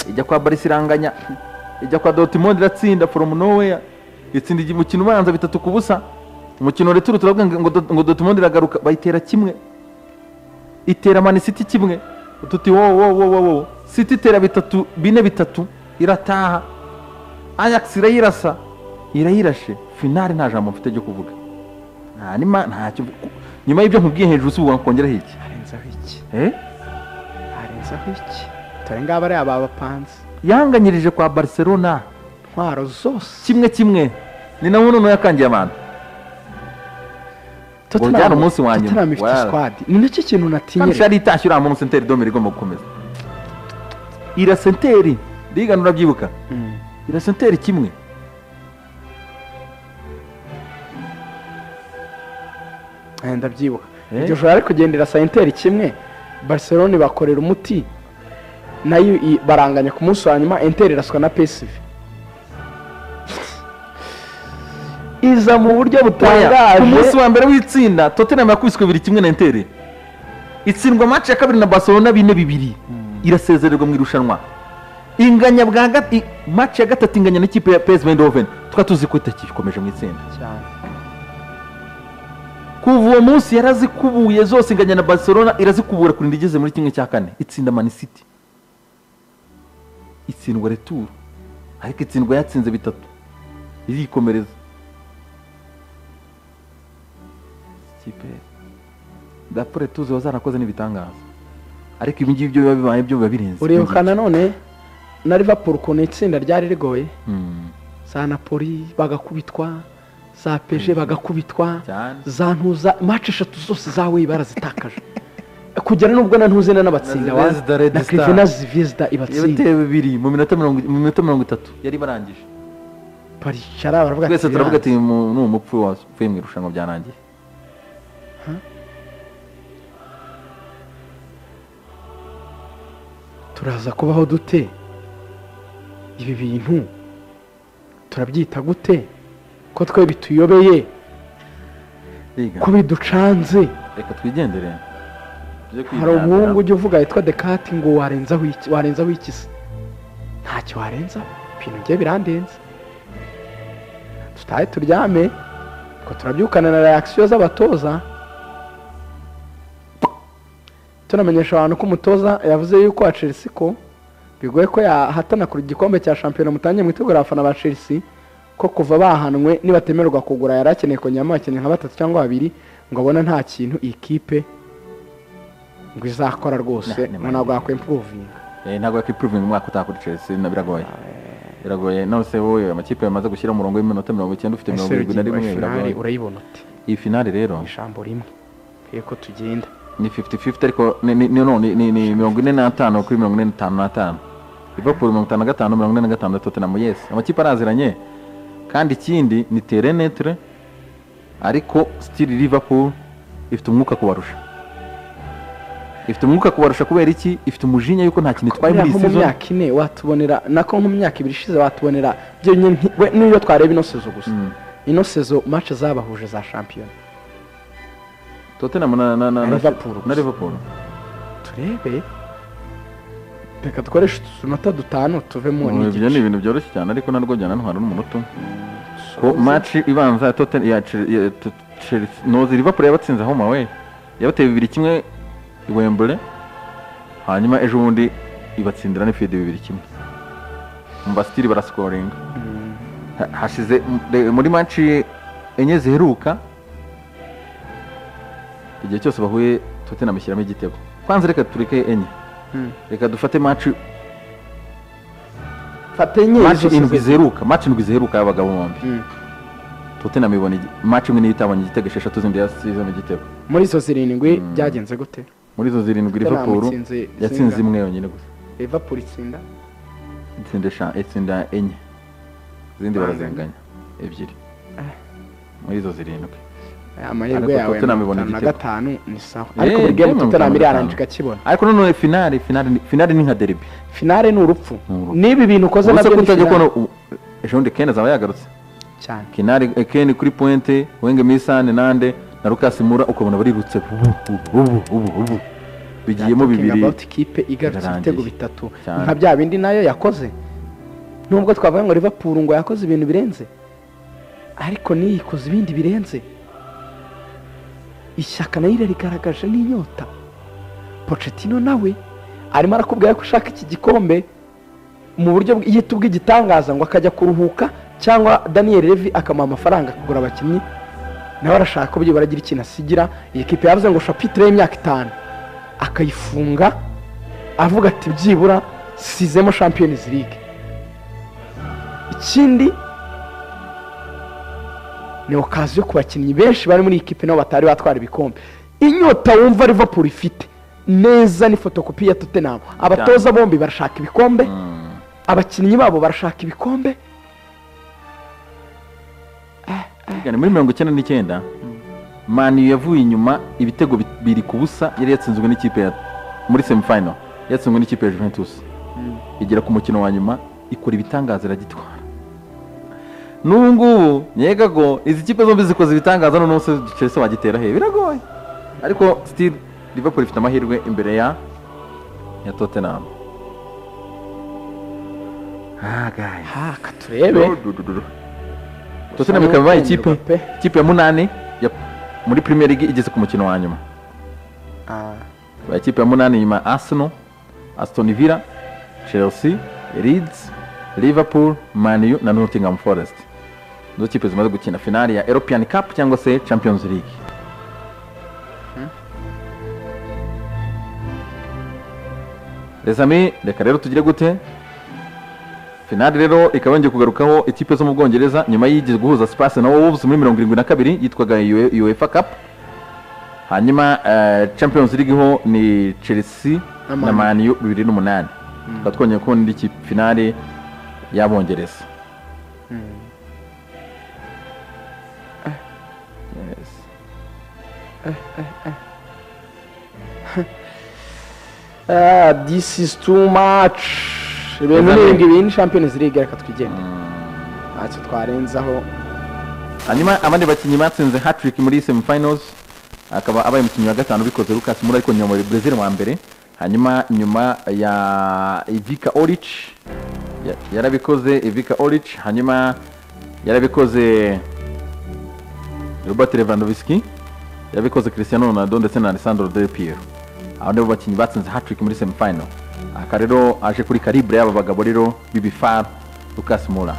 ijya kwa Barcelona ijya kwa Dortmund iratsinda from nowhere itsinda umukino ubanza 3-0 umukino returu turavuga ngo Dortmund iragaruka bayitera kimwe itera Man City kimwe tuti wo City itera 4-3 irataha Ajax irayirashe finale nta jambo mfite ryo kuvuga ntacyo nyuma y'ibyo nkubwiye hejuru usubuka kongera hiki harenzaho iki tore ngaba ari abapanze yanganyirije kwa Barcelona ntwaro zose kimwe ni nawo none yakangiye abantu Tottenham umunsi wanyu squad ni nacyo kintu natinye kandi itashyura uriya muntu Senteri Domeri igomba gukomeza ira Senteri rigana urabyibuka ira Senteri kimwe ndabyibuka iryo joro ari kugendera Senteri kimwe Barcelona bakorera umuti nayo baranganya ku munsi wa nyuma Inter iraswa na PSV iza mu buryo butangaje ku munsi wa mbere w'itsinda Tottenham yakubiswe 2-1 na Inter itsindwa match ya kabiri na Barcelona 4-2 irasezererwa mu irushanwa inganya bwa match ya gatatu inganya n'ikipe ya PSV Eindhoven twatuzi ko itakikomeje mu itsinda cyane kuva uwo munsi yarazikubuye zose inganya na Barcelona irazikubura kurinda igeze muri kimwe cya kane itsinda Man City itsindwa retour ariko itsindwa yatsinze 3 irikomereza kipe dapore tuzo wazarakoze n'ibitangaza ariko ibi ngibyo biba bibaye byo biba birenze uriyukana none na Liverpool ko itsinda ryari rigoye za Napoli bagakubitwa za PSG bagakubitwa za ntuza match 3 zose zawe barazitakaje kugera nubwo na ntuzena n'abatsinda wa na Crvena Zvezda ibatsinda ibitebe 2 mu minota 30 yari barangije paricara baravuga twese turavuga ati n'umupfu wavuye mu irushanwa byarangiye turaza kubaho dute ibi bintu turabyita gute ko twe bituyobeye ko biducanze reka twigendere hari umuhungu ujya uvuga yitwa Dekati ngo warenzaho iki se ntacyo warenza ibintu bye birandenze tutahe turyame ko turabyukana na reaction z'abatoza tunamenyesha abantu ko umutoza yavuze yuko wa Chelsea ko bigoye ko yahatana ku gikombe cya shampiyona mutangiye mwitegura abafana ba Chelsea ko kuva bahanwe nibatemerwa kugura yarakeneye ko nyama akeneye nka 3 cyangwa 2 ngo abona nta kintu ikipe ngo izakora rwose ntabwo yakwimproving ntabwo yakwimproving umwaka utakuri Chelsea na biragoye nose wowe amakipe yamaze gushyira umurongo w'iminota 90 ufite 71 biragoye urayibona uti iyi finale rero ijambo rimwe ko tugenda ni 50-50 ariko ni 45 kuri 45 Liverpool 55 Tottenham yes amakipe araziranye kandi ikindi ni terrain neutre ariko still Liverpool ifite umwuka kubarusha kubera iki ifite umujinya yuko nta kintu twaye muri season mu myaka ine watubonera nako mu myaka 2 ishize watubonera byenye niyo twareba ino season gusa ino season match zabahuje za champion Tottenham na Liverpool turebe reka dukoreshe utunota 5 tuvemo n'iki ibyo ni ibintu byoroshye cyane ariko narwo jyana ntwara n'umunota ko match ibanza Tottenham ya Chelsea nozi Liverpool yabatsinze aho mawe yabateye 2-1 i Wembley hanyuma ejo bundi ibatsindira n'ifide 2-1 mbastiri barascoring hashize muri match enye ziheruka igihe cyose bahuye Tottenham ishyiramo igitego kwanza reka tureke enye reka dufate match indwi ziheruka y'abagabo bombi Tottenham ibona match imwe n'itabanye igitego 6 zindi yasizemo igitego muri izo 7 byagenze gute muri izo 7 Liverpool yatsinze imwe yonyine gusa Liverpool itsinda enye zindi barazenganya ebyiri muri izo 7 amahirwe yawe na 5 ni sawa ariko buri game Tottenham iranjika kibona ariko none finale ni nka derby finale ni urupfu nibi bintu ukoze nabyo kutajya kono ejo ndi Ken azaba yagarutse cyane Kinari Ken kuri pointe Wenge Misane nande na Lucas Moura ukabona barirutse bigiyemo bibiri ikipe igarutse ibitego bitatu Cyane. nka bya bindi nayo yakoze nubwo twavuga ngo Liverpool ngo yakoze ibintu birenze ariko niyikoze ibindi birenze ishyaka nayo rigaragaje n'inyota Pochettino nawe arimo arakubwira ko ushaka iki gikombe mu buryo yita bw'igitangaza ngo akajya kuruhuka cyangwa Daniel Levy akamuha amafaranga kugura abakinnyi nawe arashaka ko byibura agira ikintu asigira iyi kipe yavuze ngo chapitre y'imyaka 5 akayifunga avuga ati byibura sizemo Champions League. Ikindi ni okaziyo ku bakinnyi benshi bari muri ikipe nabo batari batwara ibikombe. Inyota wumva Liverpool ifite neza ni fotokopi ya Tottenham. Abatoza bombi barashaka ibikombe, abakinnyi babo barashaka ibikombe. Muri 1999 Man U yavuye inyuma ibitego biri kubusa yari yatsinzwe n'ikipe ya muri semi final yatsinzwe n'ikipe ya Juventus igera ku mukino wa nyuma ikora ibitangaza iragitwara. Nungu nyega go izi kipe zombi zikoze ibitangaza none se Chelsea wagitera he biragoye ariko still Liverpool ifite amahirwe imbere ya Tottenham. Guys katurebe Tottenham ikaba ikipe ya 8 muri Premier League igeze ku mukino wa nyuma. Ikipe ya 8 nyuma Arsenal, Aston Villa, Chelsea, Leeds, Liverpool, Man U na Nottingham Forest. Izo kipe zimaze gukina finale ya European Cup cyangwa se Champions League. Les amis, reka rero tugire gute? Finale rero ikabanje kugarukaho ikipe zo mu Bwongereza nyuma y'igeze guhuza Spurs na Wolves muri 72 yitwaga UEFA Cup. Hanyuma Champions League ho ni Chelsea na Man U 2008. Twatwonye ko ndi ki finale y'Abongereza. Yes. This is too much. Ibintu Champions League reka twigende. Ati twarenzaho. Hanyuma abandi bakinnyi batsinze hat-trick muri semi finals akaba abaye umukinnyi wa gatanu bikoze Lucas Moura ariko nyuma muri Brazil wa mbere. Hanyuma nyuma ya Ivica Olic yarabikoze Ivica Olic, hanyuma yarabikoze Robert Lewandowski, yarabikoze Cristiano Ronaldo ndetse na Alessandro Del Piero. Abo nibo bakinnyi batsinze hat-trick muri semi final. Aka rero aje kuri calibre y'aba bagabo rero Bibi Far Lucas Moura.